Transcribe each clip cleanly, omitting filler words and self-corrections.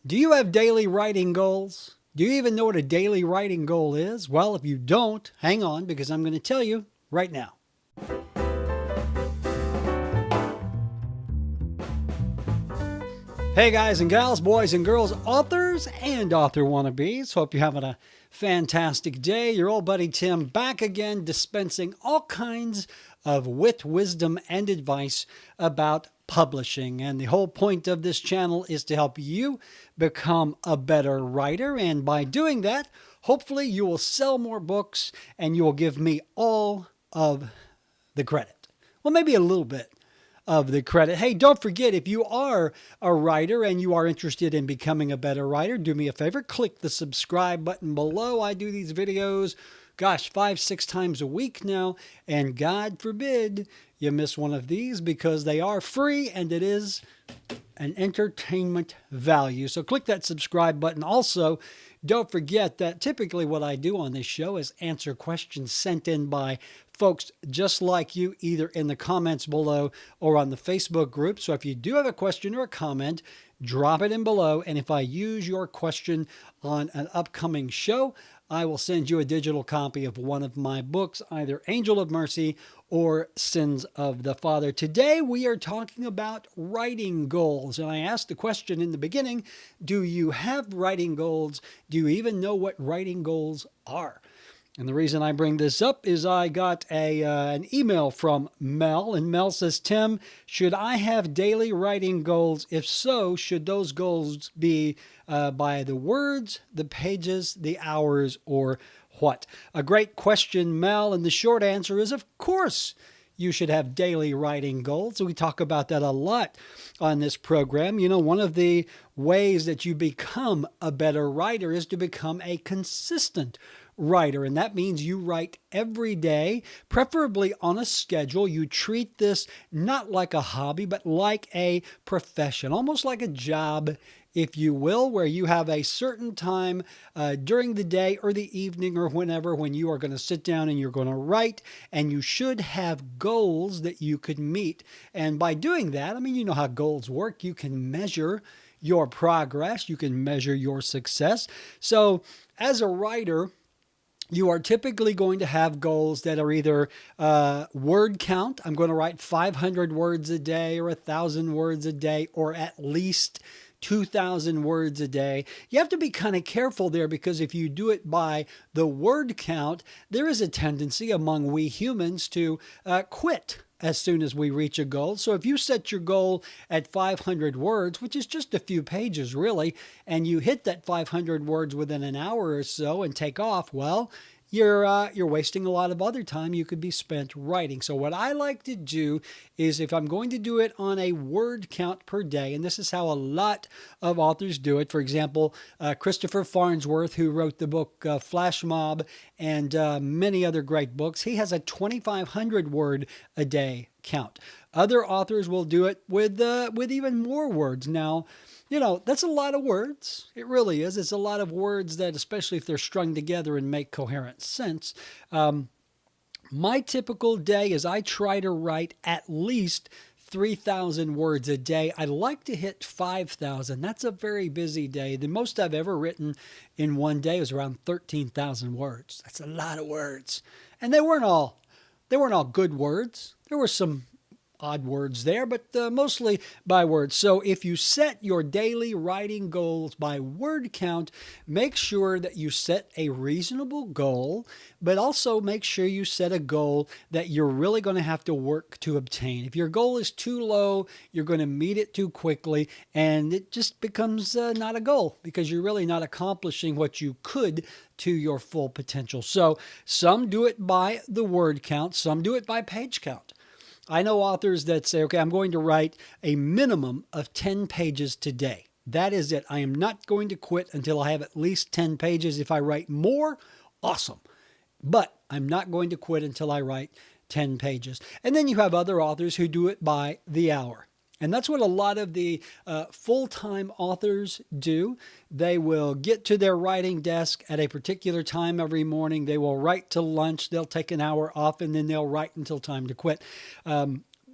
Do you have daily writing goals? Do you even know what a daily writing goal is? Well, if you don't, hang on because I'm going to tell you right now. Hey guys and gals, boys and girls, authors and author wannabes. Hope you're having a fantastic day. Your old buddy Tim back again, dispensing all kinds of wit, wisdom, and advice about publishing. And the whole point of this channel is to help you become a better writer. And by doing that, hopefully you will sell more books and you will give me all of the credit. Well, maybe a little bit of the credit. Hey, don't forget, if you are a writer and you are interested in becoming a better writer, do me a favor, click the subscribe button below. I do these videos, gosh, 5-6 times a week now, and God forbid you miss one of these because they are free and it is an entertainment value. So click that subscribe button. Also, don't forget that typically what I do on this show is answer questions sent in by folks just like you, either in the comments below or on the Facebook group. So if you do have a question or a comment, drop it in below. And if I use your question on an upcoming show, I will send you a digital copy of one of my books, either Angel of Mercy or Sins of the Father. Today, we are talking about writing goals. And I asked the question in the beginning, do you have writing goals? Do you even know what writing goals are? And the reason I bring this up is I got an email from Mel, and Mel says, Tim, should I have daily writing goals? If so, should those goals be by the words, the pages, the hours, or what? A great question, Mel, and the short answer is, of course, you should have daily writing goals. We talk about that a lot on this program. You know, one of the ways that you become a better writer is to become a consistent writer. And that means you write every day, preferably on a schedule. You treat this not like a hobby, but like a profession, almost like a job, if you will, where you have a certain time during the day or the evening or whenever when you are going to sit down and you're going to write, and you should have goals that you could meet. And by doing that, I mean, you know how goals work. You can measure your progress. You can measure your success. So as a writer, you are typically going to have goals that are either word count. I'm going to write 500 words a day or 1,000 words a day, or at least 2,000 words a day. You have to be kind of careful there, because if you do it by the word count, there is a tendency among we humans to quit as soon as we reach a goal. So if you set your goal at 500 words, which is just a few pages really, and you hit that 500 words within an hour or so and take off, well, you're wasting a lot of other time you could be spent writing. So what I like to do is, if I'm going to do it on a word count per day, and this is how a lot of authors do it. For example, Christopher Farnsworth, who wrote the book Flash Mob and many other great books, he has a 2,500 word a day count. Other authors will do it with even more words. Now, you know, that's a lot of words. It really is. It's a lot of words that, especially if they're strung together and make coherent sense. My typical day is I try to write at least 3,000 words a day. I like to hit 5,000. That's a very busy day. The most I've ever written in one day was around 13,000 words. That's a lot of words. And they weren't all good words. There were some odd words there, but mostly by words. So if you set your daily writing goals by word count, make sure that you set a reasonable goal, but also make sure you set a goal that you're really going to have to work to obtain. If your goal is too low, you're going to meet it too quickly, and it just becomes not a goal, because you're really not accomplishing what you could to your full potential. So some do it by the word count, some do it by page count. I know authors that say, okay, I'm going to write a minimum of 10 pages today. That is it. I am not going to quit until I have at least 10 pages. If I write more, awesome. But I'm not going to quit until I write 10 pages. And then you have other authors who do it by the hour. And that's what a lot of the full-time authors do. They will get to their writing desk at a particular time every morning. They will write till lunch. They'll take an hour off, and then they'll write until time to quit.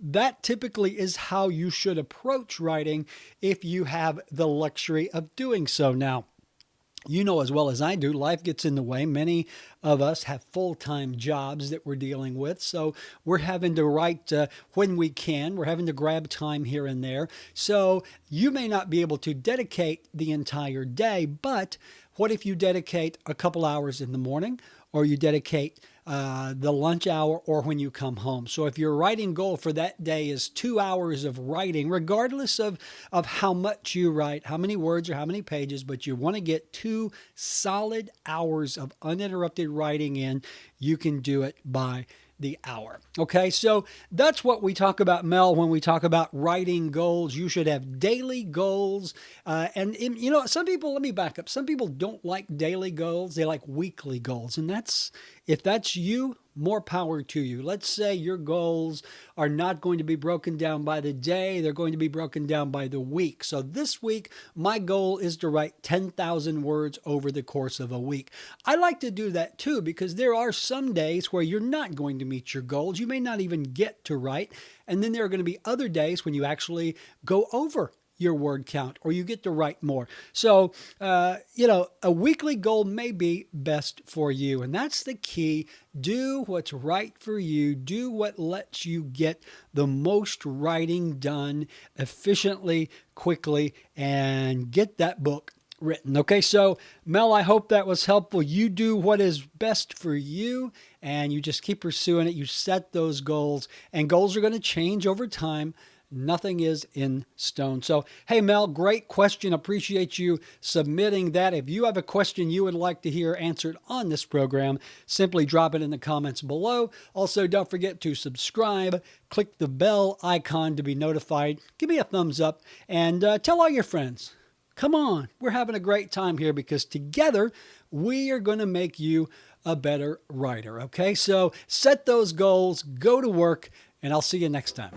that typically is how you should approach writing if you have the luxury of doing so. Now, you know as well as I do, life gets in the way. Many of us have full-time jobs that we're dealing with, so we're having to write when we can. We're having to grab time here and there. So you may not be able to dedicate the entire day, but what if you dedicate a couple hours in the morning, or you dedicate the lunch hour, or when you come home? So if your writing goal for that day is 2 hours of writing, regardless of how much you write, how many words or how many pages, but you want to get 2 solid hours of uninterrupted writing in, you can do it by the hour. Okay, so that's what we talk about, Mel, when we talk about writing goals. You should have daily goals. Some people, let me back up. Some people don't like daily goals. They like weekly goals. And if that's you, more power to you. Let's say your goals are not going to be broken down by the day. They're going to be broken down by the week. So this week, my goal is to write 10,000 words over the course of a week. I like to do that too, because there are some days where you're not going to meet your goals. You may not even get to write. And then there are going to be other days when you actually go over your word count, or you get to write more. So, a weekly goal may be best for you. And that's the key. Do what's right for you. Do what lets you get the most writing done efficiently, quickly, and get that book written. Okay, so Mel, I hope that was helpful. You do what is best for you, and you just keep pursuing it. You set those goals, and goals are going to change over time. Nothing is in stone. So, hey, Mel, great question. Appreciate you submitting that. If you have a question you would like to hear answered on this program, simply drop it in the comments below. Also, don't forget to subscribe. Click the bell icon to be notified. Give me a thumbs up, and tell all your friends. Come on. We're having a great time here, because together we are going to make you a better writer. Okay, so set those goals, go to work, and I'll see you next time.